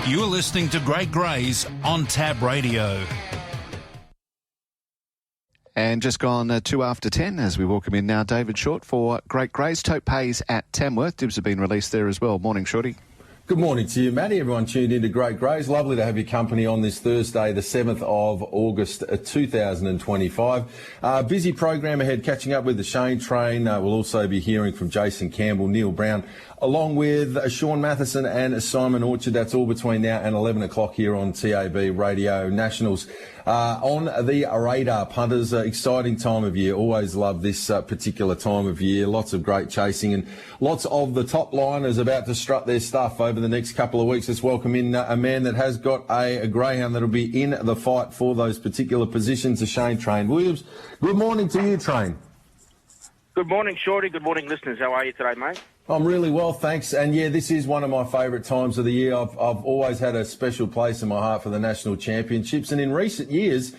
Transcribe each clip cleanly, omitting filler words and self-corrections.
You're listening to Great Greys on Tab Radio. And just gone 2 after 10 as we welcome in now David Shortte for Great Greys. Tote pays at Tamworth. Dibs have been released there as well. Morning, Shorty. Good morning to you, Matty. Everyone tuned into Great Greys. Lovely to have your company on this Thursday, the 7th of August 2025. Busy program ahead, catching up with the Shane train. We'll also be hearing from Jason Campbell, Neil Brown, along with Sean Matheson and Simon Orchard. That's all between now and 11 o'clock here on TAB Radio Nationals. On the radar, punters, exciting time of year. Always love this particular time of year. Lots of great chasing and lots of the top liners about to strut their stuff over the next couple of weeks. Let's welcome in a man that has got a greyhound that'll be in the fight for those particular positions, the Shane Train Williams. Good morning to you, Train. Good morning, Shorty. Good morning, listeners. How are you today, mate? I'm really well, thanks. And yeah, this is one of my favourite times of the year. I've always had a special place in my heart for the national championships. And in recent years,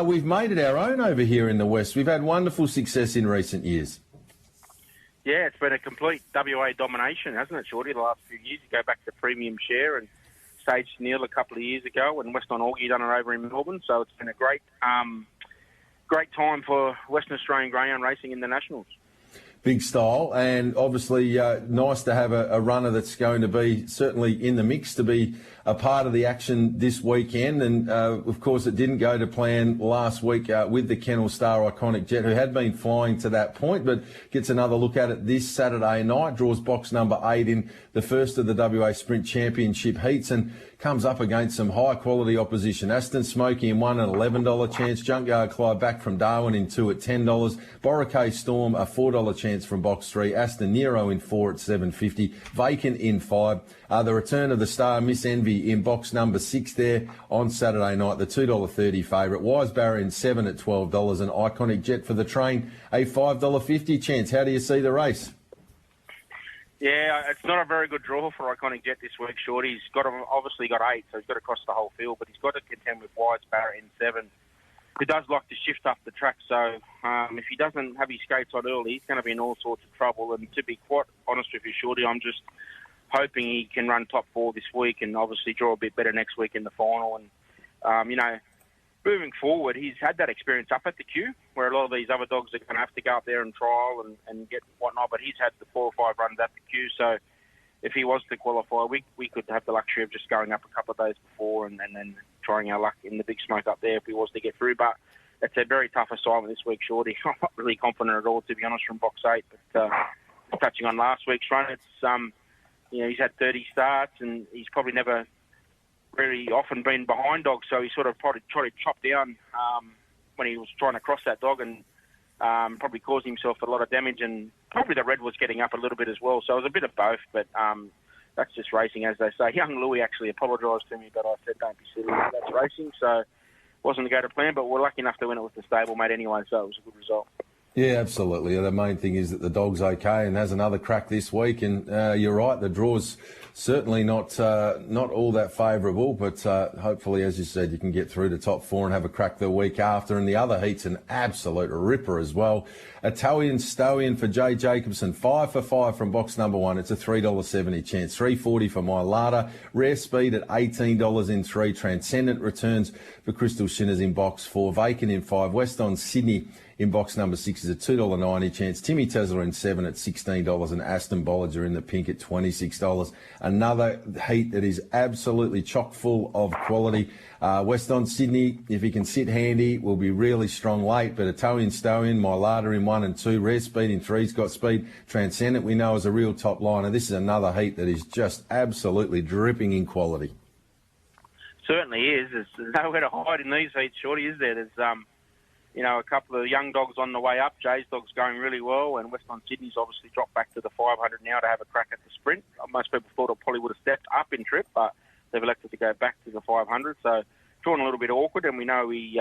we've made it our own over here in the West. We've had wonderful success in recent years. Yeah, it's been a complete WA domination, hasn't it, Shorty, the last few years? You go back to Premium Share and Stage Neil a couple of years ago, and Western Augie done it over in Melbourne. So it's been a great time for Western Australian greyhound racing in the Nationals. Big style, and obviously nice to have a runner that's going to be certainly in the mix to be a part of the action this weekend. And of course, it didn't go to plan last week with the Kennel Star Iconic Jet, who had been flying to that point, but gets another look at it this Saturday night. Draws box number 8 in the first of the WA Sprint Championship heats and comes up against some high quality opposition. Aston Smoky in 1 at $11 chance. Junkyard Clyde back from Darwin in 2 at $10. Boracay Storm a $4 chance from box 3. Aston Nero in 4 at $7.50. Vacant in 5. The return of the star Miss Envy in box number 6 there on Saturday night. The $2.30 favourite. Wise Barrow in 7 at $12. And Iconic Jet for the train a $5.50 chance. How do you see the race? Yeah, it's not a very good draw for Iconic Jet this week, Shorty. He's obviously got 8, so he's got to cross the whole field, but he's got to contend with Wise Barrett in 7, who does like to shift up the track. So if he doesn't have his skates on early, he's going to be in all sorts of trouble. And to be quite honest with you, Shorty, I'm just hoping he can run top 4 this week and obviously draw a bit better next week in the final. And, moving forward, he's had that experience up at the queue where a lot of these other dogs are going to have to go up there and trial and get whatnot, but he's had the 4 or 5 runs at the queue. So if he was to qualify, we could have the luxury of just going up a couple of days before and then trying our luck in the big smoke up there if he was to get through. But it's a very tough assignment this week, Shorty. I'm not really confident at all, to be honest, from box 8. But touching on last week's run, it's he's had 30 starts and he's probably never very often been behind dogs, so he sort of probably tried to chop down when he was trying to cross that dog and probably caused himself a lot of damage, and probably the red was getting up a little bit as well, so it was a bit of both, but that's just racing, as they say. Young Louis actually apologised to me, but I said, don't be silly, that's racing, so it wasn't to go to plan, but we're lucky enough to win it with the stablemate anyway, so it was a good result. Yeah, absolutely. The main thing is that the dog's okay and has another crack this week. And you're right, the draw's certainly not all that favourable, but hopefully, as you said, you can get through to top 4 and have a crack the week after. And the other heat's an absolute ripper as well. Italian Stallion for Jay Jacobson, 5 for 5 from box number 1. It's a $3.70 chance. $3.40 for Mylata. Rare Speed at $18 in 3. Transcendent returns for Crystal Shinners in box 4. Vacant in 5. West on Sydney in box number 6 is a $2.90 chance. Timmy Tesla in 7 at $16 and Aston Bollinger in the pink at $26. Another heat that is absolutely chock full of quality. West on Sydney, if he can sit handy, will be really strong late. But Italian Stallion, Mylata in 1 and 2. Rare Speed in 3. He's got speed. Transcendent we know is a real top liner. This is another heat that is just absolutely dripping in quality. Certainly is. There's nowhere to hide in these heats, Shorty, is there? There's a couple of young dogs on the way up. Jay's dog's going really well, and Western Sydney's obviously dropped back to the 500 now to have a crack at the sprint. Most people thought it probably would have stepped up in trip, but they've elected to go back to the 500. So drawn a little bit awkward, and we know he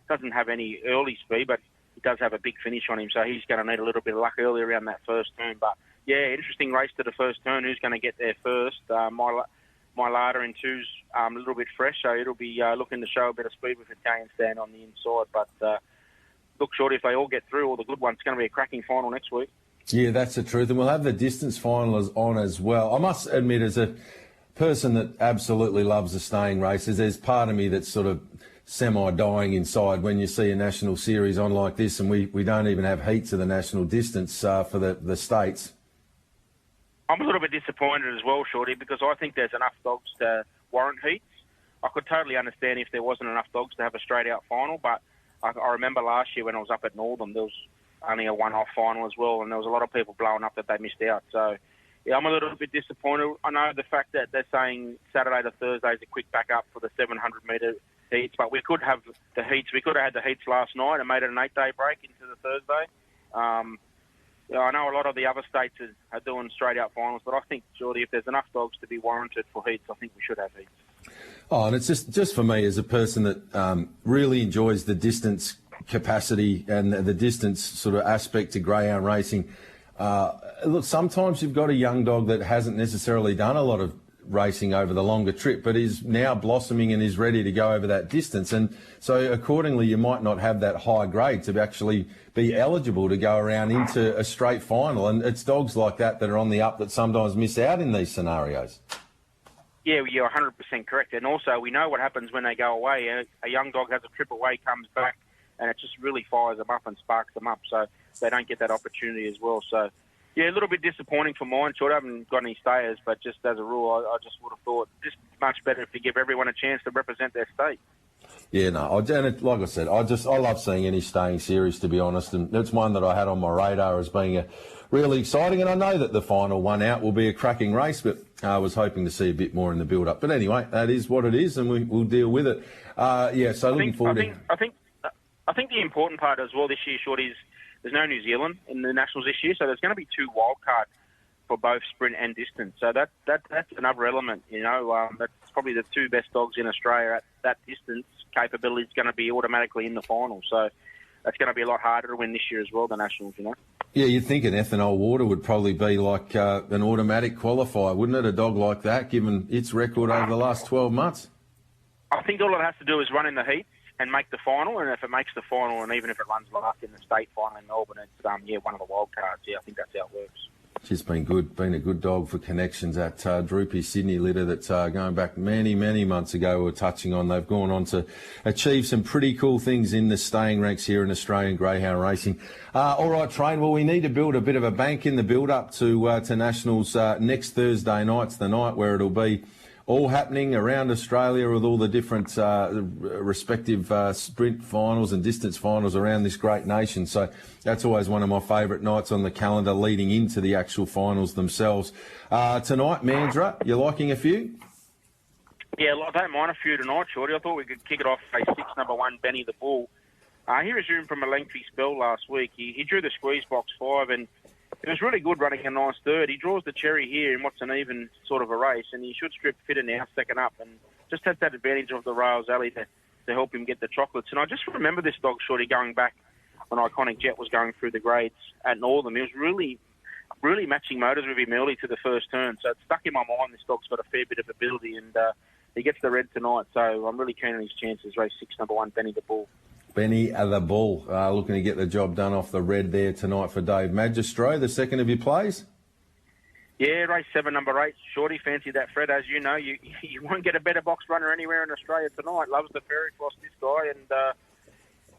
doesn't have any early speed, but he does have a big finish on him, so he's going to need a little bit of luck early around that first turn. But, yeah, interesting race to the first turn. Who's going to get there first? Mylata in 2's a little bit fresh, so it'll be looking to show a bit of speed with Italian stand on the inside. But look, Shorty, if they all get through, all the good ones, it's going to be a cracking final next week. Yeah, that's the truth. And we'll have the distance finals on as well. I must admit, as a person that absolutely loves the staying races. There's part of me that's sort of semi-dying inside when you see a national series on like this, and we don't even have heats of the national distance for the states. I'm a little bit disappointed as well, Shorty, because I think there's enough dogs to warrant heats. I could totally understand if there wasn't enough dogs to have a straight-out final, but I remember last year when I was up at Northern, there was only a one-off final as well, and there was a lot of people blowing up that they missed out. So, yeah, I'm a little bit disappointed. I know the fact that they're saying Saturday to Thursday is a quick backup for the 700-metre heats, but we could have the heats. We could have had the heats last night and made it an 8-day break into the Thursday. I know a lot of the other states are doing straight-out finals, but I think, Geordie, if there's enough dogs to be warranted for heats, I think we should have heats. Oh, and it's just for me as a person that really enjoys the distance capacity and the distance sort of aspect to greyhound racing. Look, sometimes you've got a young dog that hasn't necessarily done a lot of racing over the longer trip, but is now blossoming and is ready to go over that distance. And so accordingly, you might not have that high grade to actually be eligible to go around into a straight final. And it's dogs like that are on the up that sometimes miss out in these scenarios. Yeah, you're 100% correct. And also, we know what happens when they go away. A young dog has a trip away, comes back, and it just really fires them up and sparks them up. So they don't get that opportunity as well. So, yeah, a little bit disappointing for mine. Sure, I haven't got any stayers, but just as a rule, I just would have thought it's much better if you give everyone a chance to represent their state. Yeah, no, like I said, I love seeing any staying series, to be honest, and it's one that I had on my radar as being really exciting, and I know that the final one out will be a cracking race, but I was hoping to see a bit more in the build-up. But anyway, that is what it is, and we'll deal with it. So looking forward to... I think the important part as well this year, Short, is there's no New Zealand in the Nationals this year, so there's going to be 2 wild cards for both sprint and distance. So that's another element, that's probably the 2 best dogs in Australia at that distance. Capability is going to be automatically in the final. So that's going to be a lot harder to win this year as well, the Nationals, Yeah, you'd think an ethanol water would probably be like an automatic qualifier, wouldn't it? A dog like that, given its record over the last 12 months. I think all it has to do is run in the heat and make the final, and if it makes the final, and even if it runs last in the state final in Melbourne, it's one of the wild cards. Yeah, I think that's how it works. She's been good, been a good dog for connections at Droopy Sydney litter that going back many, many months ago we were touching on. They've gone on to achieve some pretty cool things in the staying ranks here in Australian greyhound racing. All right, Train, well, we need to build a bit of a bank in the build-up to Nationals next Thursday night's the night where it'll be all happening around Australia with all the different respective sprint finals and distance finals around this great nation. So that's always one of my favourite nights on the calendar leading into the actual finals themselves. Tonight, Mandurah, you liking a few? Yeah, I don't mind a few tonight, Shorty. I thought we could kick it off, say, 6, number 1, Benny the Bull. He resumed from a lengthy spell last week. He drew the squeeze box 5 and it was really good running a nice third. He draws the cherry here in what's an even sort of a race, and he should strip fitter now, second up, and just has that advantage of the rails alley to help him get the chocolates. And I just remember this dog, Shorty, going back when Iconic Jet was going through the grades at Northern. He was really, really matching motors with him early to the first turn. So it stuck in my mind this dog's got a fair bit of ability, and he gets the red tonight. So I'm really keen on his chances. Race 6, number 1, Benny the Bull. Benny the Bull, looking to get the job done off the red there tonight for Dave Magistro, the second of your plays? Yeah, race 7, number 8, Shorty, fancy that, Fred. As you know, you won't get a better box runner anywhere in Australia tonight. Loves the fairy floss, this guy, and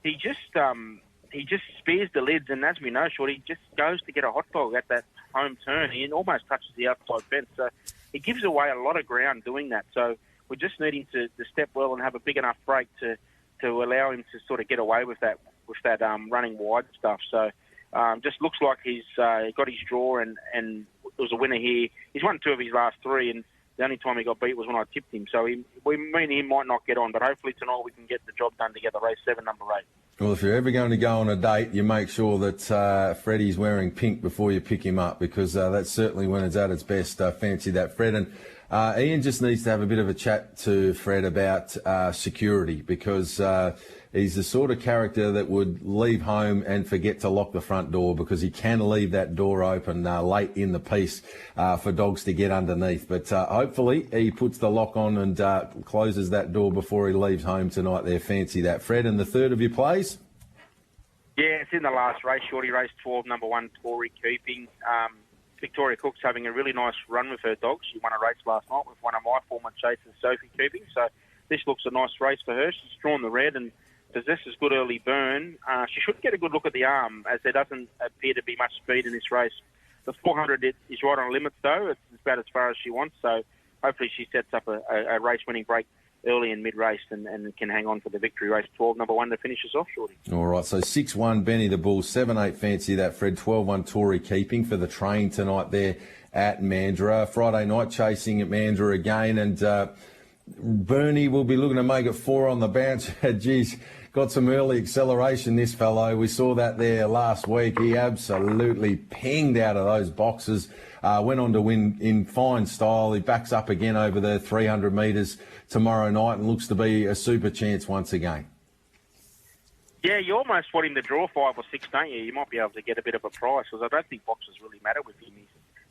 he just spears the lids, and as we know, Shorty just goes to get a hot dog at that home turn. He almost touches the outside fence, so he gives away a lot of ground doing that. So we're just needing to step well and have a big enough break to allow him to sort of get away with that running wide stuff. So just looks like he's got his draw and it was a winner here. He's won 2 of his last 3, and the only time he got beat was when I tipped him. So he might not get on, but hopefully tonight we can get the job done together. Race 7, number 8. Well, if you're ever going to go on a date, you make sure that Freddie's wearing pink before you pick him up, because that's certainly when it's at its best. Fancy that, Fred. And Ian just needs to have a bit of a chat to Fred about security, because he's the sort of character that would leave home and forget to lock the front door, because he can leave that door open late in the piece for dogs to get underneath. But hopefully he puts the lock on and closes that door before he leaves home tonight there. Fancy that, Fred. And the third of your plays? Yeah, it's in the last race, Shorty. Race 12, number 1, Tory Keeping. Victoria Cook's having a really nice run with her dogs. She won a race last night with one of my former chasers, Sophie Keeping. So this looks a nice race for her. She's drawn the red and possesses good early burn. She should get a good look at the arm, as there doesn't appear to be much speed in this race. The 400 is right on limits, though. It's about as far as she wants. So hopefully she sets up a race-winning break early and mid-race and can hang on for the victory. Race 12, number 1 to finish us off, Shorty. All right, so 6-1 Benny the Bull, 7-8 Fancy That Fred, 12-1 Tory Keeping for the train tonight there at Mandurah. Friday night chasing at Mandurah again, and Bernie will be looking to make it 4 on the bounce. Geez, got some early acceleration, this fellow. We saw that there last week. He absolutely pinged out of those boxes. Went on to win in fine style. He backs up again over the 300 metres tomorrow night and looks to be a super chance once again. Yeah, you almost want him to draw 5 or 6, don't you? You might be able to get a bit of a price, because I don't think boxes really matter with him. He's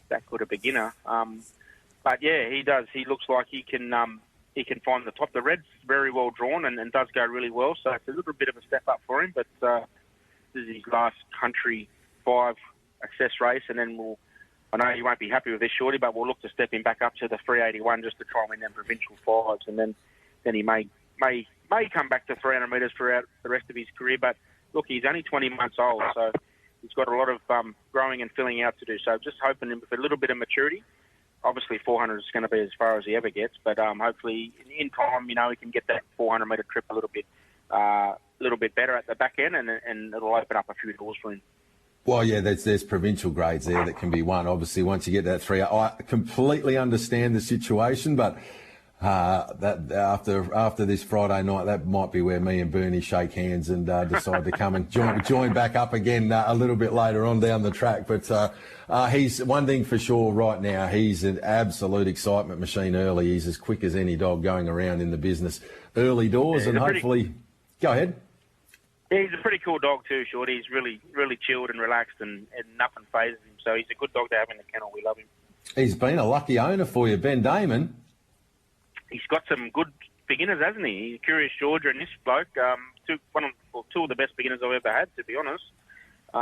that good a beginner. But yeah, he does. He looks like he can find the top. The red's very well drawn and does go really well, so it's a little bit of a step up for him. But this is his last Country 5 access race, and then I know you won't be happy with this, Shorty, but we'll look to step him back up to the 381 just to try and win them provincial 5s, and then he may come back to 300 metres throughout the rest of his career. But look, he's only 20 months old, so he's got a lot of growing and filling out to do. So just hoping him with a little bit of maturity. Obviously, 400 is going to be as far as he ever gets, but hopefully in time, he can get that 400-metre trip a little bit better at the back end, and it'll open up a few doors for him. Well, yeah, there's provincial grades there that can be won. Obviously, once you get that 3, I completely understand the situation, but that after this Friday night, that might be where me and Bernie shake hands and decide to come and join back up again a little bit later on down the track. But he's one thing for sure right now. He's an absolute excitement machine early. He's as quick as any dog going around in the business early doors, and hopefully, go ahead. Yeah, he's a pretty cool dog too, Shorty. He's really, really chilled and relaxed, and nothing phases him. So he's a good dog to have in the kennel. We love him. He's been a lucky owner for you, Ben Damon. He's got some good beginners, hasn't he? He's Curious Georgia and this bloke, two of the best beginners I've ever had, to be honest.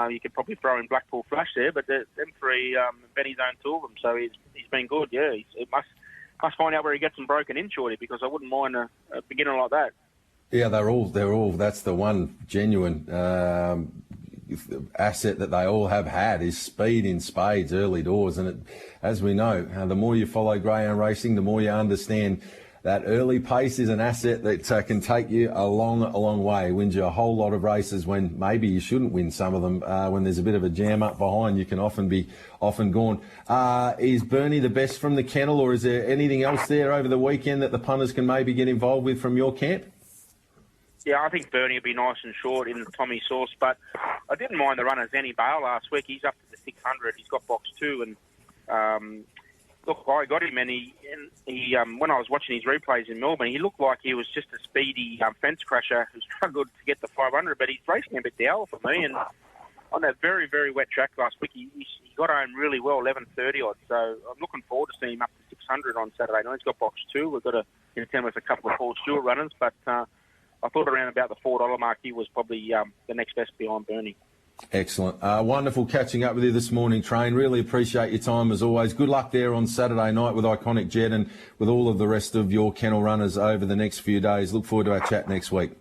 You could probably throw in Blackpool Flash there, but them 3, Benny's owned 2 of them, so he's been good. Yeah, he must find out where he gets them broken in, Shorty, because I wouldn't mind a beginner like that. Yeah, they're all. That's the one genuine asset that they all have had is speed in spades early doors, and as we know, the more you follow greyhound racing, the more you understand that early pace is an asset that can take you a long way. Wins you a whole lot of races when maybe you shouldn't win some of them. When there's a bit of a jam up behind, you can often be gone. Is Bernie the best from the kennel, or is there anything else there over the weekend that the punters can maybe get involved with from your camp? Yeah, I think Bernie will be nice and short in the Tommy Sauce, but I didn't mind the run of Zenny Bale last week. He's up to the 600. He's got box 2, and look, I got him, and he when I was watching his replays in Melbourne, he looked like he was just a speedy fence crasher who struggled to get the 500, but he's racing a bit down for me, and on that very, very wet track last week, he got home really well, 11:30 odd, so I'm looking forward to seeing him up to 600 on Saturday night. He's got box 2. We've got to contend with a couple of Paul Stewart runners, but I thought around about the $4 mark, he was probably the next best behind Bernie. Excellent. Wonderful catching up with you this morning, Train. Really appreciate your time as always. Good luck there on Saturday night with Iconic Jet and with all of the rest of your kennel runners over the next few days. Look forward to our chat next week.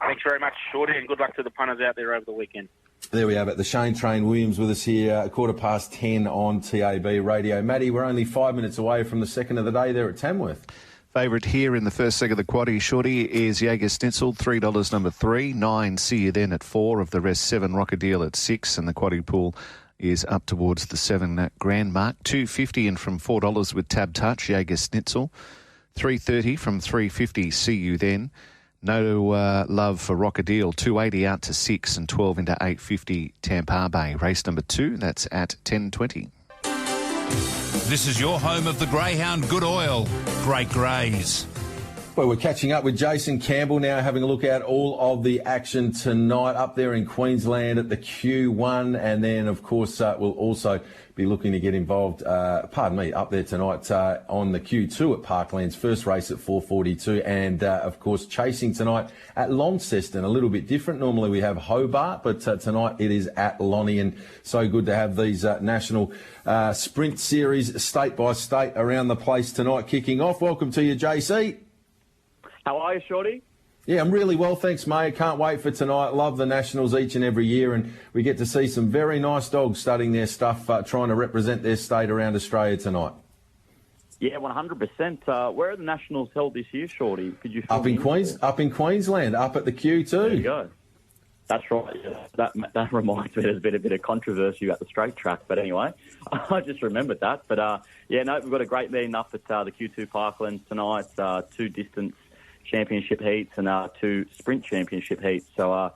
Thanks very much, Shorty, and good luck to the punters out there over the weekend. There we have it. The Shane Train Williams with us here, 10:15 on TAB Radio. Matty, we're only 5 minutes away from the second of the day there at Tamworth. Favourite here in the first leg of the quaddie, Shorty, is Jaeger Schnitzel, $3 number 3, 9 See You Then at 4, of the rest 7 Rockadeel at 6, and the quaddie pool is up towards the 7 grand mark. $2.50 and from $4 with Tab Touch, Jaeger Schnitzel. $3.30 from $3.50, See You Then. No love for Rockadeel, $2.80 out to 6 and 12 into $8.50 Tampa Bay. Race number 2, that's at 10:20. This is your home of the greyhound good oil, Great Greys. Well, we're catching up with Jason Campbell now, having a look at all of the action tonight up there in Queensland at the Q1. And then, of course, we'll also be looking to get involved, up there tonight on the Q2 at Parkland's first race at 4:42. And, of course, chasing tonight at Launceston, a little bit different. Normally we have Hobart, but tonight it is at Lonnie. And so good to have these national sprint series state by state around the place tonight kicking off. Welcome to you, JC. How are you, Shorty? Yeah, I'm really well, thanks, mate. Can't wait for tonight. Love the Nationals each and every year, and we get to see some very nice dogs studying their stuff, trying to represent their state around Australia tonight. Yeah, 100%. Where are the Nationals held this year, Shorty? Could you up in Queensland, up at the Q2. There you go. That's right. Yeah. That reminds me there's been a bit of controversy at the straight track, but anyway, I just remembered that. But we've got a great meeting up at the Q2 Parklands tonight. 2 distance championship heats and 2 sprint championship heats. So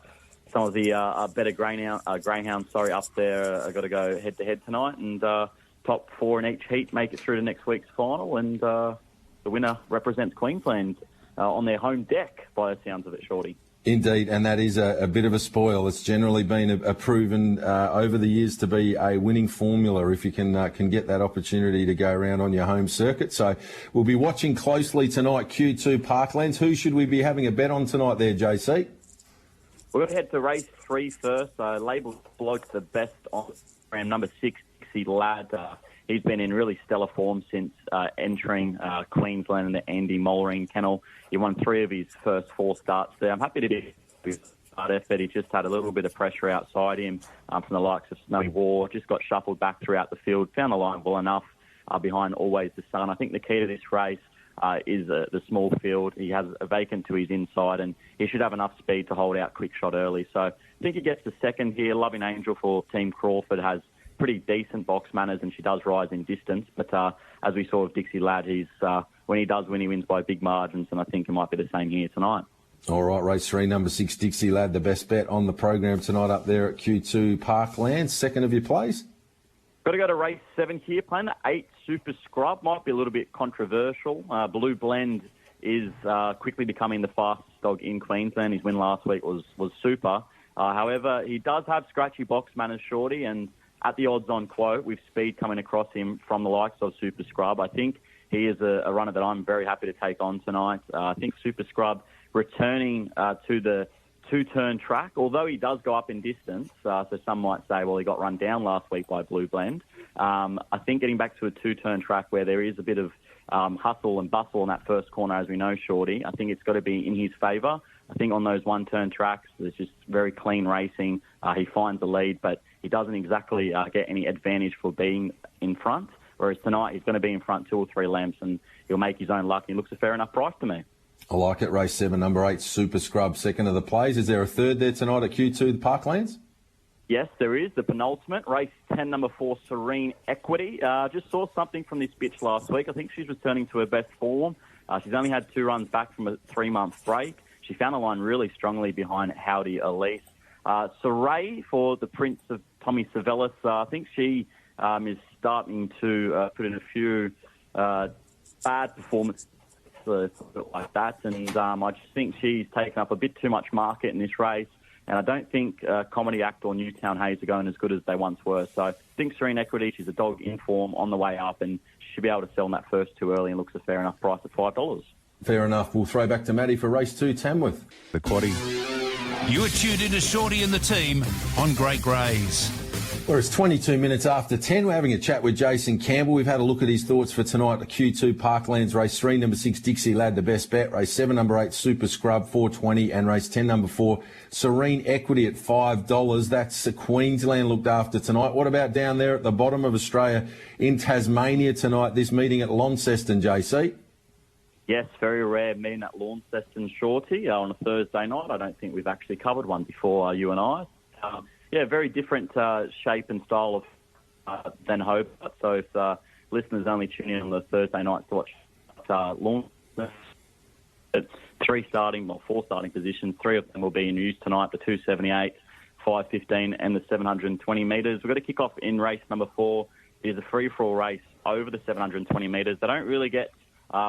some of the better greyhounds up there are got to go head to head tonight, and top 4 in each heat make it through to next week's final, and the winner represents Queensland on their home deck by the sounds of it, Shorty. Indeed, and that is a bit of a spoil. It's generally been a proven over the years to be a winning formula if you can get that opportunity to go around on your home circuit. So we'll be watching closely tonight, Q2 Parklands. Who should we be having a bet on tonight there, JC? We're going to head to race 3 first. Labelled Bloke the best on number 6, Dixie Lad. He's been in really stellar form since entering Queensland in the Andy Mollering kennel. He won 3 of his first 4 starts there. I'm happy to be with start effort. He just had a little bit of pressure outside him from the likes of Snowy War. Just got shuffled back throughout the field. Found the line well enough behind Always the Sun. I think the key to this race is the small field. He has a vacant to his inside, and he should have enough speed to hold out Quick Shot early. So I think he gets the second here. Loving Angel for Team Crawford has pretty decent box manners, and she does rise in distance. But as we saw with Dixie Lad, he's when he does win, he wins by big margins, and I think it might be the same here tonight. All right, race 3, number 6, Dixie Lad, the best bet on the program tonight up there at Q2 Parklands. Second of your plays? Got to go to race 7 here. Playing the 8 Super Scrub might be a little bit controversial. Blue Blend is quickly becoming the fastest dog in Queensland. His win last week was super. However, he does have scratchy box manners, Shorty, and at the odds-on quote, with speed coming across him from the likes of Super Scrub, I think he is a runner that I'm very happy to take on tonight. I think Super Scrub returning to the 2-turn track, although he does go up in distance, so some might say, well, he got run down last week by Blue Blend. I think getting back to a 2-turn track where there is a bit of hustle and bustle in that first corner, as we know, Shorty, I think it's got to be in his favour. I think on those 1-turn tracks, there's just very clean racing. He finds the lead, but he doesn't exactly get any advantage for being in front, whereas tonight he's going to be in front 2 or 3 lengths, and he'll make his own luck. He looks a fair enough price to me. I like it. Race 7, number 8, Super Scrub, second of the plays. Is there a third there tonight at Q2 Parklands? Yes, there is. The penultimate, race 10, number 4, Serene Equity. Just saw something from this bitch last week. I think she's returning to her best form. She's only had 2 runs back from a 3-month break. She found the line really strongly behind Howdy Elise. Saray for the Prince of Tommy Savellis. I think she is starting to put in a few bad performances like that, and I just think she's taken up a bit too much market in this race, and I don't think Comedy Act or Newtown Hayes are going as good as they once were. So I think Serene Equity, she's a dog in form on the way up, and she should be able to sell in that first 2 early, and looks a fair enough price at $5. Fair enough. We'll throw back to Matty for race 2, Tamworth. The quaddie. You are tuned into Shorty and the team on Great GREYS. Well, it's 22 minutes after 10. We're having a chat with Jason Campbell. We've had a look at his thoughts for tonight. Q2 Parklands, race 3, number 6, Dixie Lad, the best bet. Race 7, number 8, Super Scrub, $4.20. And race 10, number 4, Serene Equity at $5. That's Queensland looked after tonight. What about down there at the bottom of Australia in Tasmania tonight, this meeting at Launceston, JC? Yes, very rare meeting at Launceston, Shorty, on a Thursday night. I don't think we've actually covered one before, you and I. Very different shape and style of than Hobart. So if listeners only tune in on the Thursday nights to watch Launceston, it's 4 starting positions. 3 of them will be in use tonight, the 278, 515 and the 720 metres. We've got to kick off in race number 4. It is a free-for-all race over the 720 metres. They don't really get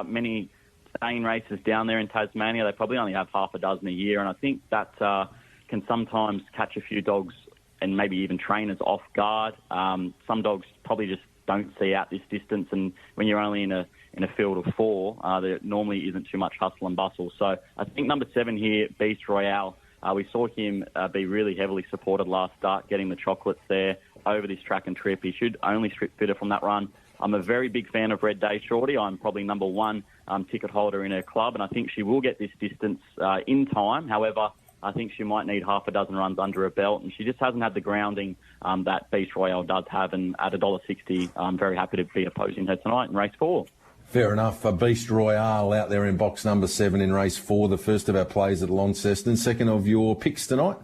many staying races down there in Tasmania. They probably only have half a dozen a year, and I think that can sometimes catch a few dogs and maybe even trainers off guard. Some dogs probably just don't see out this distance, and when you're only in a field of 4, there normally isn't too much hustle and bustle. So I think number 7 here, Beast Royale, we saw him be really heavily supported last start, getting the chocolates there over this track and trip. He should only strip fitter from that run. I'm a very big fan of Red Day Shorty. I'm probably number 1 ticket holder in her club, and I think she will get this distance in time. However, I think she might need half a dozen runs under her belt, and she just hasn't had the grounding that Beast Royale does have. And at $1.60, I'm very happy to be opposing her tonight in race 4. Fair enough. Beast Royale out there in box number 7 in race 4, the first of our plays at Launceston. Second of your picks tonight?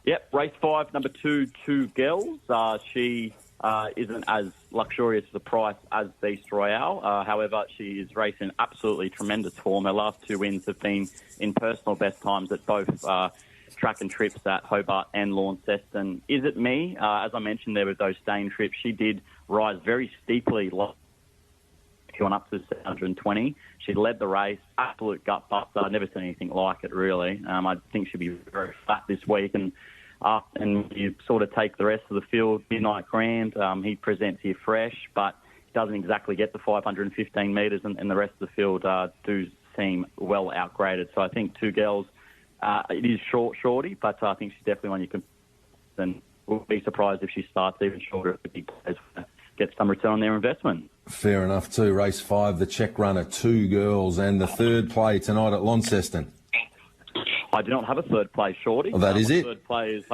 Yep, race 5, number 2, Two Girls. She isn't as luxurious a price as Beast Royale. However, she is racing absolutely tremendous form. Her last 2 wins have been in personal best times at both track and trips at Hobart and Launceston. Is it me? As I mentioned there with those staying trips, she did rise very steeply, going up to 720. She led the race, absolute gut buster. I've never seen anything like it, really. I think she'll be very flat this week. And you sort of take the rest of the field, Midnight Grand, he presents here fresh, but he doesn't exactly get the 515 metres, and the rest of the field do seem well outgraded. So I think Two Girls, it is shorty, but I think she's definitely one you can, and we'll be surprised if she starts even shorter at the big players, get some return on their investment. Fair enough too. Race 5, the check runner, Two Girls, and the third play tonight at Launceston. I do not have a third play, Shorty. Oh, that is it. Third play is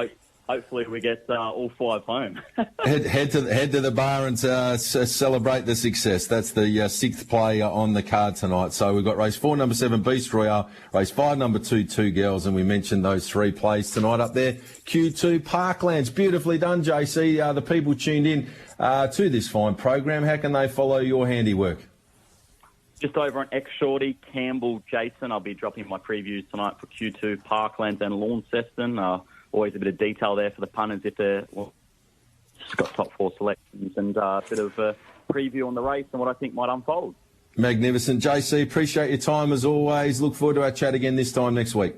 hopefully we get all 5 home. head to the bar and celebrate the success. That's the 6th play on the card tonight. So we've got race 4, number 7, Beast Royale, race 5, number 2, Two Girls, and we mentioned those 3 plays tonight up there. Q2 Parklands, beautifully done, JC. The people tuned in to this fine program. How can they follow your handiwork? Just over on X-Shorty, Campbell, Jason. I'll be dropping my previews tonight for Q2 Parklands and Launceston. Always a bit of detail there for the punters if they're got top 4 selections, and a bit of a preview on the race and what I think might unfold. Magnificent. JC, appreciate your time as always. Look forward to our chat again this time next week.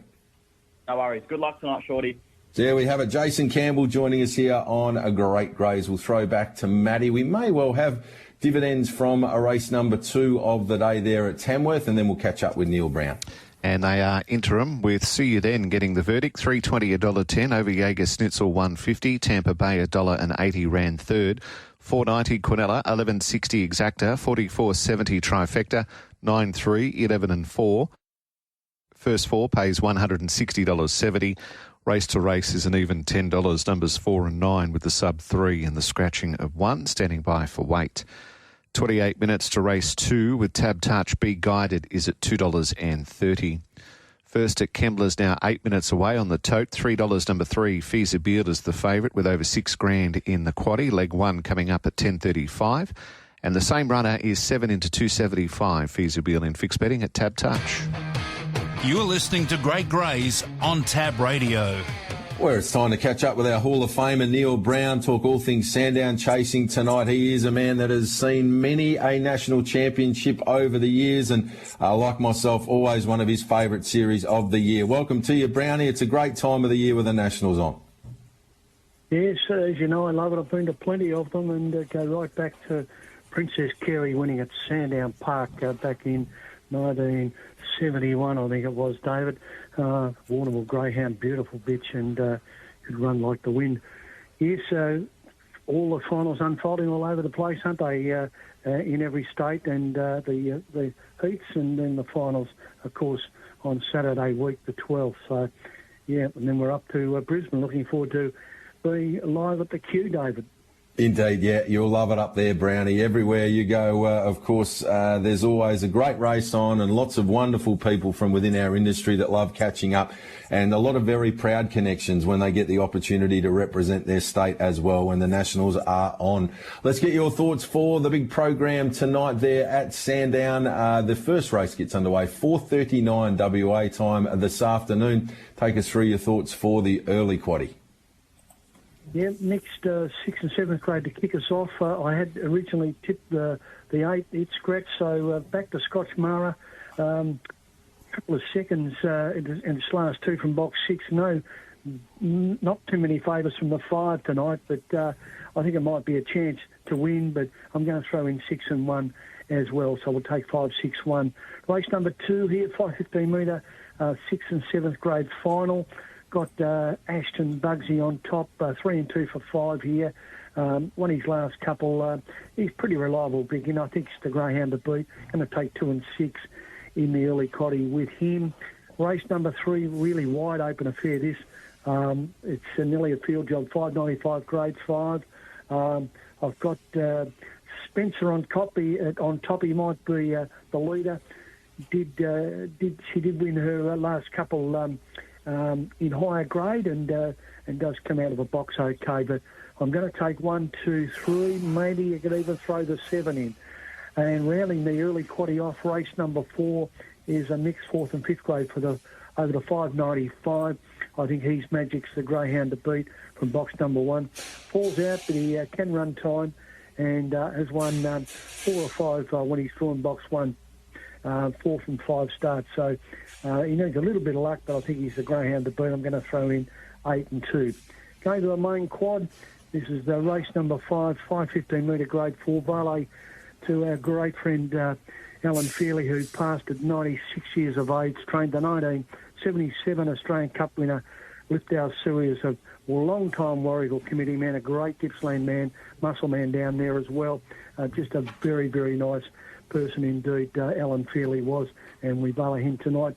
No worries. Good luck tonight, Shorty. There we have it. Jason Campbell joining us here on a Great Greys. We'll throw back to Maddie. We may well have dividends from a race number 2 of the day there at Tamworth, and then we'll catch up with Neil Brown. And they are interim with See You Then getting the verdict. $3.20, $1.10 over Jaeger Schnitzel, $1.50. Tampa Bay, $1.80 ran third. $4.90 Quinella, $11.60 Exacta, $44.70 Trifecta, $9.3, 11 and 4. First 4 pays $160.70. Race to race is an even $10. Numbers 4 and 9 with the sub 3 and the scratching of 1. Standing by for weight. 28 minutes to race 2 with Tab Touch Be Guided is at $2.30. First at Kembla's now 8 minutes away on the tote. $3 number 3, Feasible is the favourite with over $6,000 in the quaddie. Leg 1 coming up at $10.35. And the same runner is 7 into $2.75. Feasible in fixed betting at Tab Touch. You're listening to Great Greys on Tab Radio. Where it's time to catch up with our Hall of Famer, Neil Brown, talk all things Sandown chasing tonight. He is a man that has seen many a national championship over the years and, like myself, always one of his favourite series of the year. Welcome to you, Brownie. It's a great time of the year with the Nationals on. Yes, as you know, I love it. I've been to plenty of them and go right back to Princess Carey winning at Sandown Park back in 1971, I think it was, David. Warrnambool Greyhound, beautiful bitch, and could run like the wind. Yes, all the finals unfolding all over the place, aren't they, in every state, and the heats and then the finals, of course, on Saturday week, the 12th. So, yeah, and then we're up to Brisbane. Looking forward to being live at the Q, David. Indeed, yeah, you'll love it up there, Brownie. Everywhere you go, of course, there's always a great race on and lots of wonderful people from within our industry that love catching up, and a lot of very proud connections when they get the opportunity to represent their state as well when the Nationals are on. Let's get your thoughts for the big program tonight there at Sandown. The first race gets underway, 4:39 WA time this afternoon. Take us through your thoughts for the early quaddie. Yeah, next 6th and 7th grade to kick us off. I had originally tipped the the 8, it's scratched. So back to Scotch Mara. Couple of seconds in its last 2 from box 6. Not too many favours from the 5 tonight, but I think it might be a chance to win, but I'm going to throw in 6 and 1 as well, so we'll take 5, 6, 1. Race number 2 here, 515 metre, 6th and 7th grade final. Got Ashton Bugsy on top, 3 and 2 for 5 here. Won his last couple. He's pretty reliable, big, and I think it's the greyhound to beat. Going to take 2 and 6 in the early quaddie with him. Race number 3, really wide open affair this. It's nearly a field job, 595 grade 5. I've got Spencer on top. He might be the leader. She did win her last couple in higher grade and does come out of a box okay. But I'm going to take 1, 2, 3. Maybe you could even throw the 7 in. And rounding the early quaddie off, race number 4 is a mixed 4th and 5th grade for over the 595. I think He's Magic's the greyhound to beat from box number 1. Falls out, but he can run time and has won 4 or 5 when he's drawn box 1, 4 from 5 starts. So he needs a little bit of luck, but I think he's the greyhound to beat. I'm going to throw in 8 and 2. Going to the main quad, this is the race number 5, 515 metre grade 4 valet to our great friend Alan Feely, who passed at 96 years of age, trained the 1977 Australian Cup winner, Lithgow Suey, is a long-time Warragul committee man, a great Gippsland man, muscle man down there as well. Just a very, very nice person indeed, Alan Feely was, and we valet him tonight.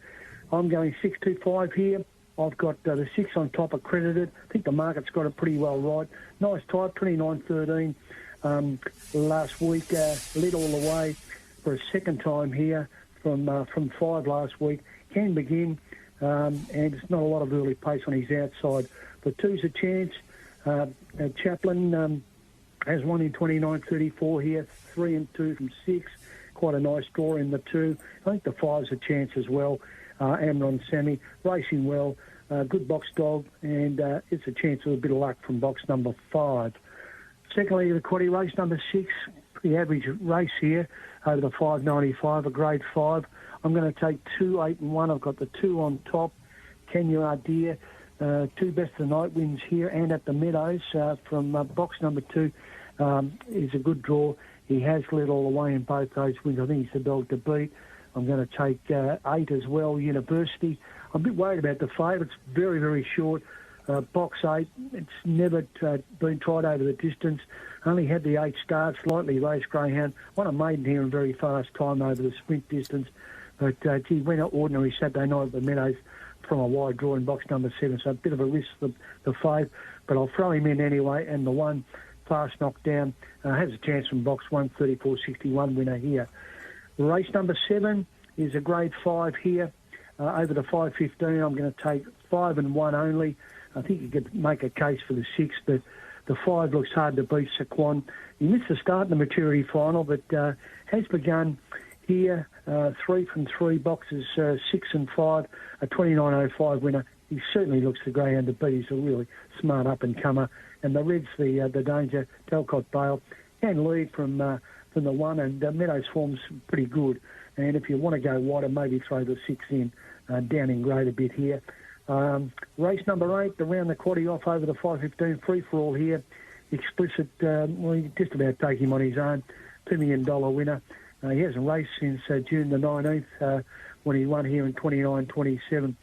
I'm going 6-2-5 here. I've got the 6 on top accredited. I think the market's got it pretty well right. Nice type, 29-13. Last week, led all the way for a second time here from 5 last week. Can begin, and it's not a lot of early pace on his outside. But 2's a chance. Chaplin has won in 29-34 here, 3 and 2 from 6. Quite a nice draw in the 2. I think the 5's a chance as well. Amron Sammy, racing well, good box dog, and it's a chance of a bit of luck from box number 5. Secondly, the quaddie race number 6, pretty average race here, over the 595, a grade 5. I'm going to take 2, 8 and 1. I've got the 2 on top. Kenya Ardea, 2 best of the night wins here and at the Meadows from box number 2 is a good draw. He has led all the way in both those wins. I think he's the dog to beat. I'm going to take 8 as well, University. I'm a bit worried about the favourite. It's very, very short. Box 8, it's never been tried over the distance. Only had the 8 starts, lightly raced greyhound. Won a maiden here in very fast time over the sprint distance. But he went out ordinary Saturday night at the Meadows from a wide draw in box number 7. So a bit of a risk, the 5. But I'll throw him in anyway. And the 1, fast knockdown, has a chance from box 1, 34-61 winner here. Race number 7 is a grade 5 here. Over the 515, I'm going to take 5 and 1 only. I think you could make a case for the 6, but the 5 looks hard to beat, Saquon. He missed the start in the maturity final, but has begun here, 3 from 3 boxes, 6 and 5, a 29.05 winner. He certainly looks the greyhound to beat. He's a really smart up-and-comer. And the red's the danger, Talcott Bale, can lead from the 1, and Meadows form's pretty good. And if you want to go wider, maybe throw the 6 in, down in grade a bit here. Race number 8, around the quaddie off over the 515, free-for-all here. Explicit, you just about take him on his own, $2 million winner. He hasn't raced since June the 19th when he won here in 29-27.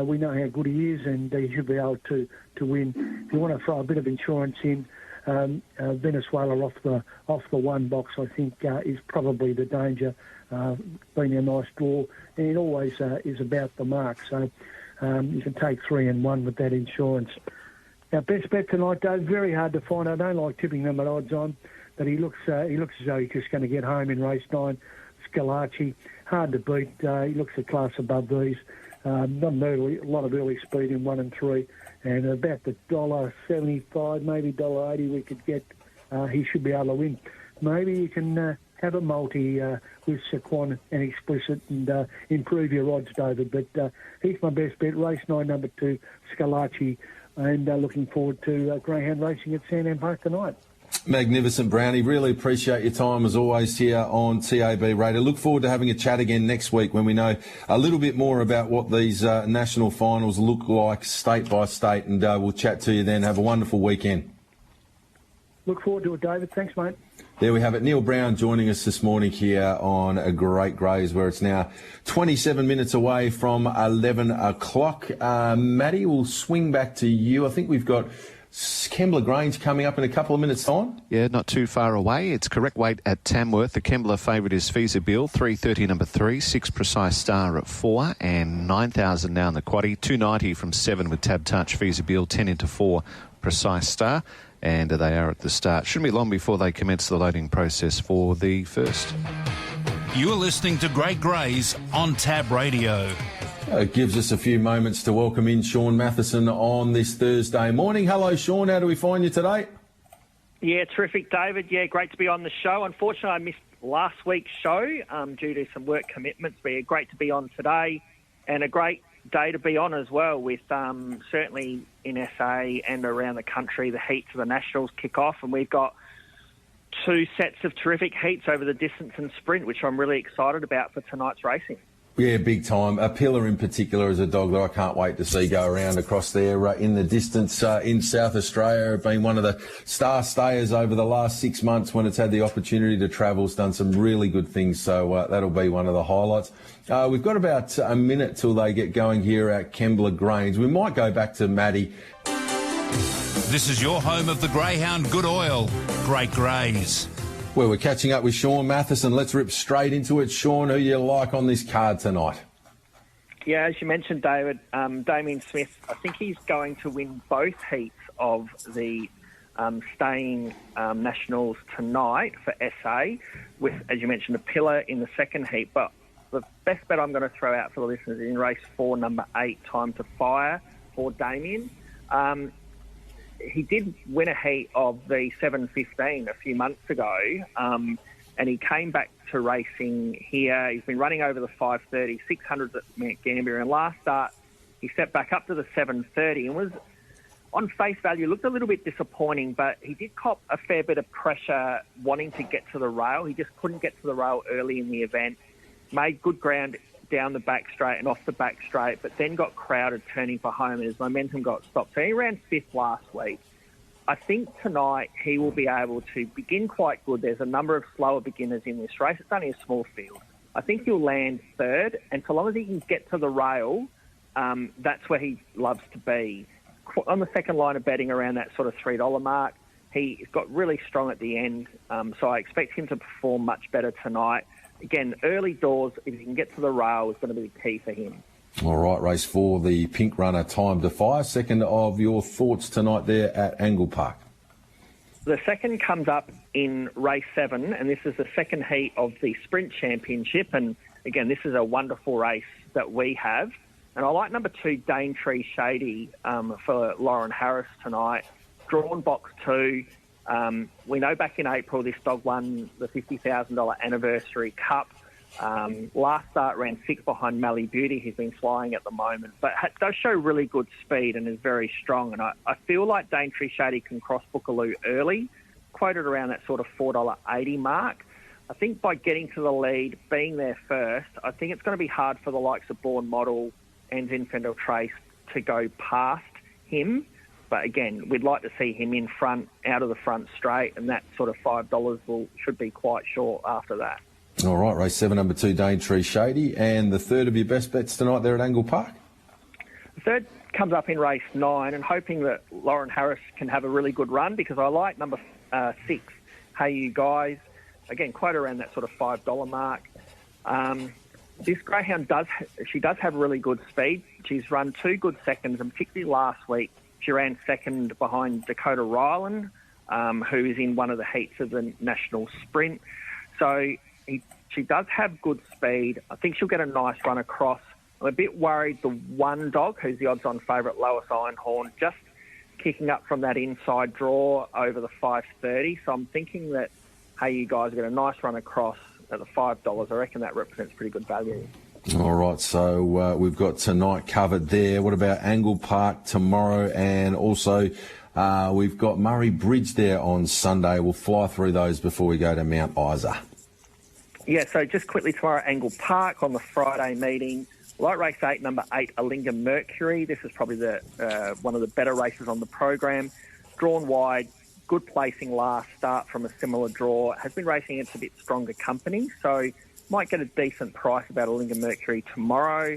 We know how good he is, and he should be able to win. If you want to throw a bit of insurance in, Venezuela off the 1 box, I think, is probably the danger. Being a nice draw, and it always is about the mark. So you can take 3 and 1 with that insurance. Now, best bet tonight, though, very hard to find. I don't like tipping them at odds on, but he looks as though he's just going to get home in race 9. Scalacci, hard to beat. He looks a class above these. Not a lot of early speed in 1 and 3, and about the $1.75, maybe $1.80 we could get. He should be able to win. Maybe you can have a multi with Saquon and Explicit and improve your odds, David. But he's my best bet. Race 9, number 2, Scalacci, and looking forward to greyhound racing at Sandham Park tonight. Magnificent, Brownie. Really appreciate your time as always here on TAB Radio. Look forward to having a chat again next week when we know a little bit more about what these national finals look like state by state, and we'll chat to you then. Have a wonderful weekend. Look forward to it, David. Thanks, mate. There we have it. Neil Brown joining us this morning here on a Great Greys, where it's now 27 minutes away from 11 o'clock. Matty, we'll swing back to you. I think we've got Kembla Grange coming up in a couple of minutes' time. Yeah, not too far away. It's correct weight at Tamworth. The Kembla favourite is Feasibil, 3.30 number 3, 6 Precise Star at 4, and 9,000 now in the quaddie. 2.90 from 7 with Tab Touch, Feasibil, 10 into 4 Precise Star. And they are at the start. Shouldn't be long before they commence the loading process for the first. You are listening to Great Greys on Tab Radio. It gives us a few moments to welcome in Sean Matheson on this Thursday morning. Hello, Sean. How do we find you today? Yeah, terrific, David. Yeah, great to be on the show. Unfortunately, I missed last week's show due to some work commitments, but yeah, great to be on today, and a great day to be on as well, with certainly in SA and around the country, the heats of the Nationals kick off, and we've got 2 sets of terrific heats over the distance and sprint, which I'm really excited about for tonight's racing. Yeah, big time. A Pillar in particular is a dog that I can't wait to see go around across there in the distance in South Australia. Been one of the star stayers over the last 6 months when it's had the opportunity to travel. It's done some really good things, so that'll be one of the highlights. We've got about a minute till they get going here at Kembla Grange. We might go back to Maddie. This is your home of the Greyhound Good Oil, Great Greys. Well, we're catching up with Sean Matheson. Let's rip straight into it. Sean, who you like on this card tonight? Yeah, as you mentioned, David, Damien Smith, I think he's going to win both heats of the staying Nationals tonight for SA, with, as you mentioned, a Pillar in the second heat. But the best bet I'm going to throw out for the listeners is in race 4, number 8, Time to Fire, for Damien. He did win a heat of the 7.15 a few months ago, and he came back to racing here. He's been running over the 5.30, 600s at Mount Gambier, and last start he stepped back up to the 7.30 and was, on face value, looked a little bit disappointing, but he did cop a fair bit of pressure wanting to get to the rail. He just couldn't get to the rail early in the event, made good ground down the back straight and off the back straight, but then got crowded turning for home and his momentum got stopped. So he ran 5th last week. I think tonight he will be able to begin quite good. There's a number of slower beginners in this race. It's only a small field. I think he'll land 3rd, and so long as he can get to the rail, that's where he loves to be. On the second line of betting around that sort of $3 mark, he got really strong at the end, so I expect him to perform much better tonight. Again, early doors, if he can get to the rail, is going to be key for him. All right, race 4, the Pink Runner, Time to Fire. Second of your thoughts tonight there at Angle Park. The second comes up in race 7, and this is the second heat of the Sprint Championship. And again, this is a wonderful race that we have. And I like number 2, Daintree Shady, for Lauren Harris tonight. Drawn box 2. We know back in April this dog won the $50,000 Anniversary Cup. Last start ran 6th behind Mally Beauty, who's been flying at the moment, but does show really good speed and is very strong. And I feel like Daintree Shady can cross Bookaloo early, quoted around that sort of $4.80 mark. I think by getting to the lead, being there first, I think it's going to be hard for the likes of Born Model and Zinfandel Trace to go past him. But again, we'd like to see him in front, out of the front straight, and that sort of $5 should be quite short after that. All right, race 7, number 2, Daintree Shady. And the third of your best bets tonight there at Angle Park? The third comes up in race 9, and hoping that Lauren Harris can have a really good run, because I like number 6, Hey You Guys. Again, quite around that sort of $5 mark. This greyhound does have really good speed. She's run 2 good seconds, and particularly last week, she ran second behind Dakota Ryland, who is in one of the heats of the national sprint. So she does have good speed. I think she'll get a nice run across. I'm a bit worried the one dog, who's the odds-on favourite, Lois Ironhorn, just kicking up from that inside draw over the 5.30. So I'm thinking that, hey, you guys get a nice run across at the $5. I reckon that represents pretty good value. All right, so we've got tonight covered there. What about Angle Park tomorrow, and also We've got Murray Bridge there on Sunday. We'll fly through those before we go to Mount Isa. Yeah, so just quickly tomorrow, Angle Park on the Friday meeting. Light race 8, number 8, Alinga Mercury. This is probably one of the better races on the program. Drawn wide, good placing last start from a similar draw. Has been racing against a bit stronger company, so might get a decent price about Alinga Mercury tomorrow.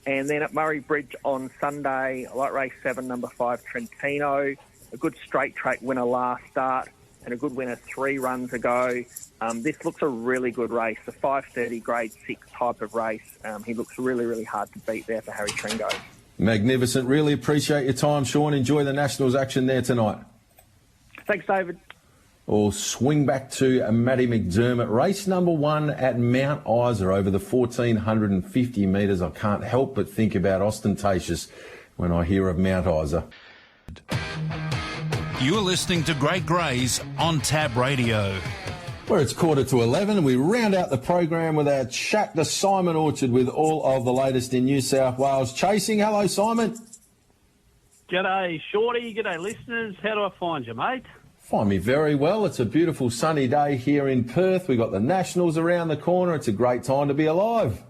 And then at Murray Bridge on Sunday, light race 7, number 5, Trentino. A good straight track winner last start and a good winner 3 runs ago. This looks a really good race, a 5:30 grade 6 type of race. He looks really, really hard to beat there for Harry Tringo. Magnificent. Really appreciate your time, Sean. Enjoy the Nationals action there tonight. Thanks, David. We'll swing back to Matty McDermott. Race number 1 at Mount Isa over the 1,450 metres. I can't help but think about ostentatious when I hear of Mount Isa. You're listening to Great Greys on Tab Radio. Well, it's 11:15 and we round out the program with our chat to Simon Orchard with all of the latest in New South Wales chasing. Hello, Simon. G'day, Shorty. G'day, listeners. How do I find you, mate? Find me very well. It's a beautiful sunny day here in Perth. We've got the Nationals around the corner. It's a great time to be alive.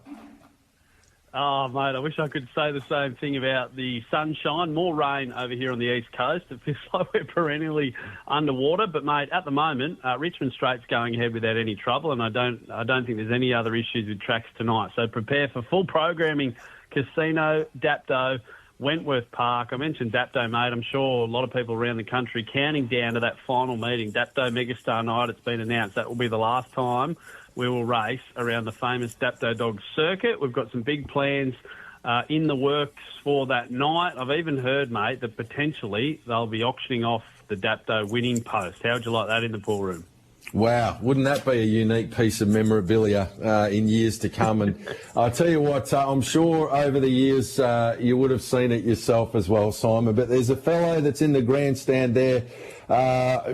Oh, mate, I wish I could say the same thing about the sunshine. More rain over here on the East Coast. It feels like we're perennially underwater. But, mate, at the moment, Richmond Straight's going ahead without any trouble, and I don't think there's any other issues with tracks tonight. So prepare for full programming, Casino, Dapto, Wentworth Park. I mentioned Dapto, mate. I'm sure a lot of people around the country counting down to that final meeting, Dapto Megastar Night. It's been announced that will be the last time we will race around the famous Dapto Dog circuit. We've got some big plans in the works for that night. I've even heard, mate, that potentially they'll be auctioning off the Dapto winning post. How would you like that in the pool room? Wow, wouldn't that be a unique piece of memorabilia in years to come? And I'll tell you what, I'm sure over the years you would have seen it yourself as well, Simon, but there's a fellow that's in the grandstand there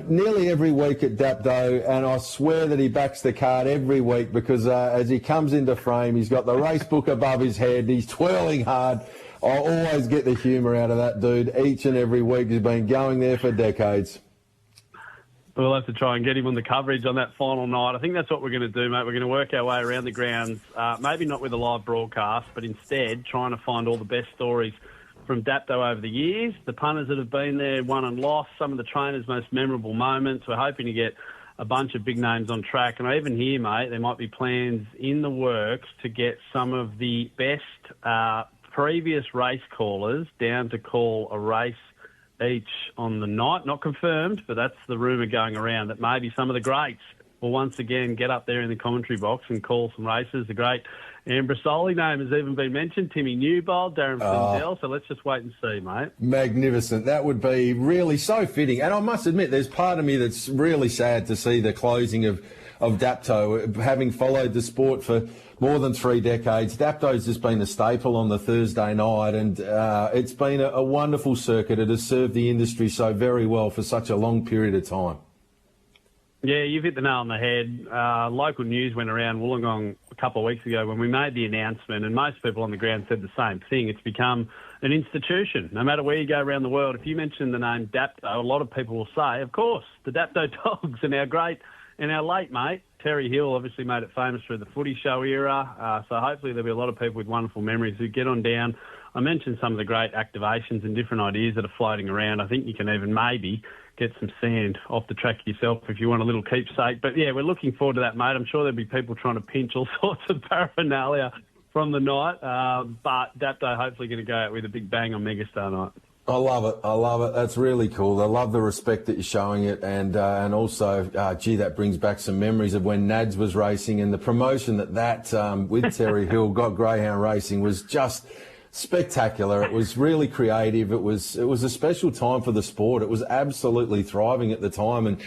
nearly every week at Dapto, and I swear that he backs the card every week because as he comes into frame, he's got the race book above his head, he's twirling hard. I always get the humour out of that dude each and every week. He's been going there for decades. We'll have to try and get him on the coverage on that final night. I think that's what we're going to do, mate. We're going to work our way around the grounds, maybe not with a live broadcast, but instead trying to find all the best stories from Dapto over the years, the punters that have been there, won and lost, some of the trainers' most memorable moments. We're hoping to get a bunch of big names on track. And I even hear, mate, there might be plans in the works to get some of the best previous race callers down to call a race each on the night. Not confirmed, but that's the rumour going around, that maybe some of the greats will once again get up there in the commentary box and call some races. The great Ambrosoli name has even been mentioned, Timmy Newbold, Darren Findell, so let's just wait and see, mate. Magnificent. That would be really so fitting. And I must admit, there's part of me that's really sad to see the closing of Dapto. Having followed the sport for more than 3 decades, Dapto's just been a staple on the Thursday night, and it's been a wonderful circuit. It has served the industry so very well for such a long period of time. Yeah, you've hit the nail on the head. Local news went around Wollongong a couple of weeks ago when we made the announcement, and most people on the ground said the same thing. It's become an institution. No matter where you go around the world, if you mention the name Dapto, a lot of people will say, of course, the Dapto Dogs, and our great and our late mate, Terry Hill, obviously made it famous through the footy show era. So hopefully there'll be a lot of people with wonderful memories who get on down. I mentioned some of the great activations and different ideas that are floating around. I think you can even maybe get some sand off the track yourself if you want a little keepsake. But, yeah, we're looking forward to that, mate. I'm sure there'll be people trying to pinch all sorts of paraphernalia from the night. But Dapto hopefully going to go out with a big bang on Megastar night. I love it. I love it. That's really cool. I love the respect that you're showing it. And also, that brings back some memories of when Nads was racing, and the promotion that with Terry Hill got Greyhound Racing was just spectacular. It was really creative. It was a special time for the sport. It was absolutely thriving at the time. And,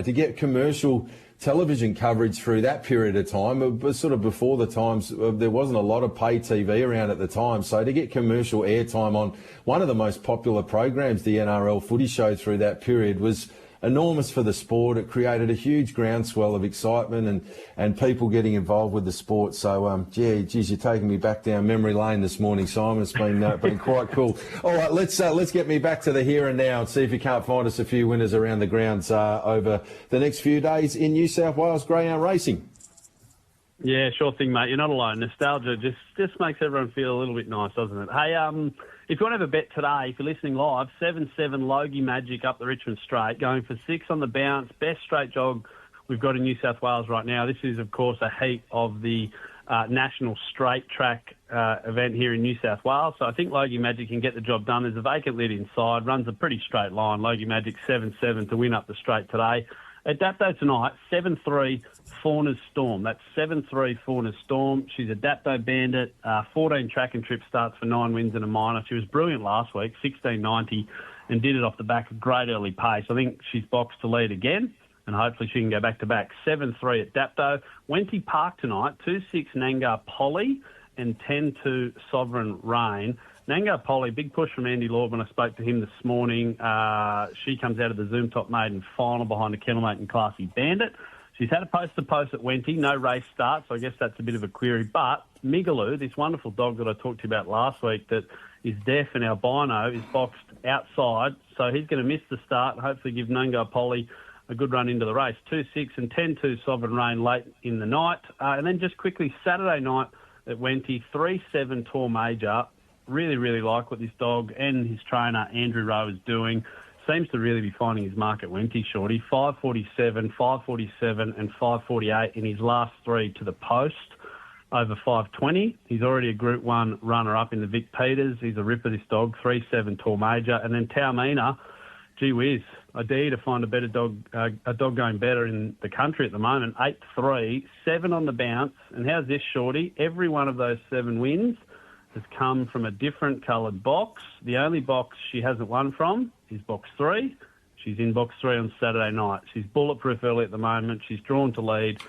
to get commercial television coverage through that period of time, it was sort of before the times, there wasn't a lot of pay TV around at the time. So to get commercial airtime on one of the most popular programs, the NRL footy show through that period, was enormous for the sport. It created a huge groundswell of excitement and people getting involved with the sport. So, geez, you're taking me back down memory lane this morning, Simon. It's been quite cool. All right, let's get me back to the here and now and see if you can't find us a few winners around the grounds over the next few days in New South Wales greyhound racing. Yeah, sure thing, mate. You're not alone. Nostalgia just makes everyone feel a little bit nice, doesn't it? Hey, if you want to have a bet today, if you're listening live, 7-7 Logie Magic up the Richmond Straight, going for 6 on the bounce, best straight jog we've got in New South Wales right now. This is, of course, a heat of the national straight track event here in New South Wales. So I think Logie Magic can get the job done. There's a vacant lid inside, runs a pretty straight line. Logie Magic 7-7 to win up the straight today. At Dapto tonight, 7-3 Fauna's Storm. That's 7-3 Fauna's Storm. She's a Dapto bandit. 14 track and trip starts for 9 wins and a minor. She was brilliant last week, 16.90, and did it off the back of great early pace. I think she's boxed to lead again, and hopefully she can go back to back. 7-3 at Dapto. Wenty Park tonight, 2-6 Nangar Polly and 10-2 Sovereign Rain. Nangar Polly, big push from Andy Lord when I spoke to him this morning. She comes out of the Zoom Top Maiden final behind a kennelmate and Classy Bandit. She's had a post-to-post at Wenty, no race start, so I guess that's a bit of a query. But Migaloo, this wonderful dog that I talked to you about last week that is deaf and albino, is boxed outside, so he's going to miss the start and hopefully give Nangar Polly a good run into the race. 2-6 and 10-2 Sovereign Rain late in the night. And then just quickly, Saturday night at Wenty, 3-7 Tor Major. Really, really like what this dog and his trainer, Andrew Rowe, is doing. Seems to really be finding his mark at Wenty, Shorty. 5.47, 5.47 and 5.48 in his last 3 to the post over 5.20. He's already a Group 1 runner-up in the Vic Peters. He's a ripper, this dog. 3-7 Tor Major. And then Taumina, gee whiz, I dare you to find a better dog, a dog going better in the country at the moment. 8-3, 7 on the bounce. And how's this, Shorty? Every one of those 7 wins has come from a different coloured box. The only box she hasn't won from is box 3. She's in box 3 on Saturday night. She's bulletproof early at the moment. She's drawn to lead.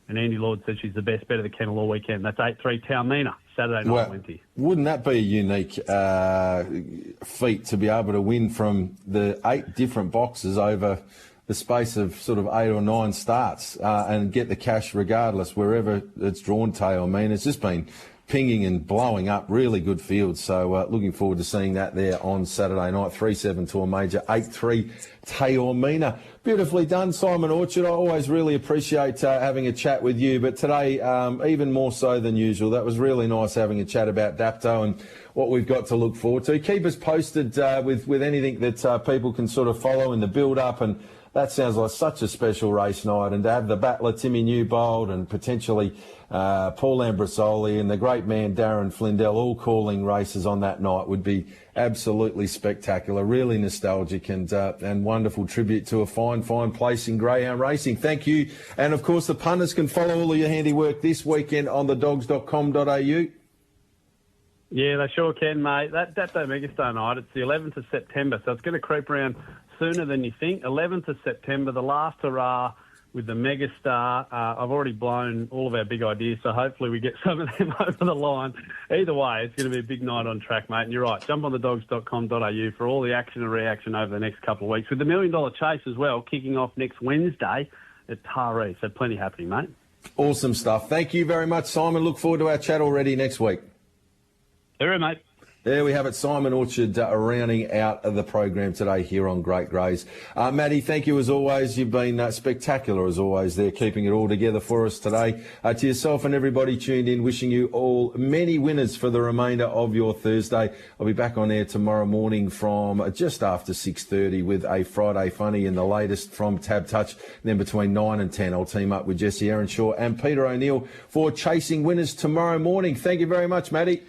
And Andy Lord said she's the best bet of the kennel all weekend. That's 8-3 Taumina, Saturday night, Wenty. Wouldn't that be a unique feat to be able to win from the 8 different boxes over the space of sort of 8 or 9 starts and get the cash regardless, wherever it's drawn, Taumina? It's just been pinging and blowing up, really good fields. So looking forward to seeing that there on Saturday night. 3-7 Tor Major, 8-3 Taumina. Beautifully done, Simon Orchard. I always really appreciate having a chat with you, but today even more so than usual. That was really nice having a chat about Dapto and what we've got to look forward to. Keep us posted with anything that people can sort of follow in the build-up, and that sounds like such a special race night. And to have the battler Timmy Newbold and potentially Paul Ambrosoli and the great man Darren Flindell all calling races on that night would be absolutely spectacular. Really nostalgic and wonderful tribute to a fine place in greyhound racing. Thank you. And of course the punters can follow all of your handiwork this weekend on thedogs.com.au. Yeah, they sure can, mate. That Dapto Megastar night, it's the 11th of September, so it's going to creep around sooner than you think. 11th of September, the last hurrah with the Megastar. I've already blown all of our big ideas, so hopefully we get some of them over the line. Either way, it's going to be a big night on track, mate. And you're right, jump on thedogs.com.au for all the action and reaction over the next couple of weeks, with the $1 Million Chase as well, kicking off next Wednesday at Taree. So plenty happening, mate. Awesome stuff. Thank you very much, Simon. Look forward to our chat already next week. All right, mate. There we have it, Simon Orchard rounding out the program today here on Great Greys. Matty, thank you as always. You've been spectacular as always there, keeping it all together for us today. To yourself and everybody tuned in, wishing you all many winners for the remainder of your Thursday. I'll be back on air tomorrow morning from just after 6:30 with a Friday Funny and the latest from Tab Touch. And then between 9 and 10, I'll team up with Jesse Earnshaw and Peter O'Neill for Chasing Winners tomorrow morning. Thank you very much, Matty.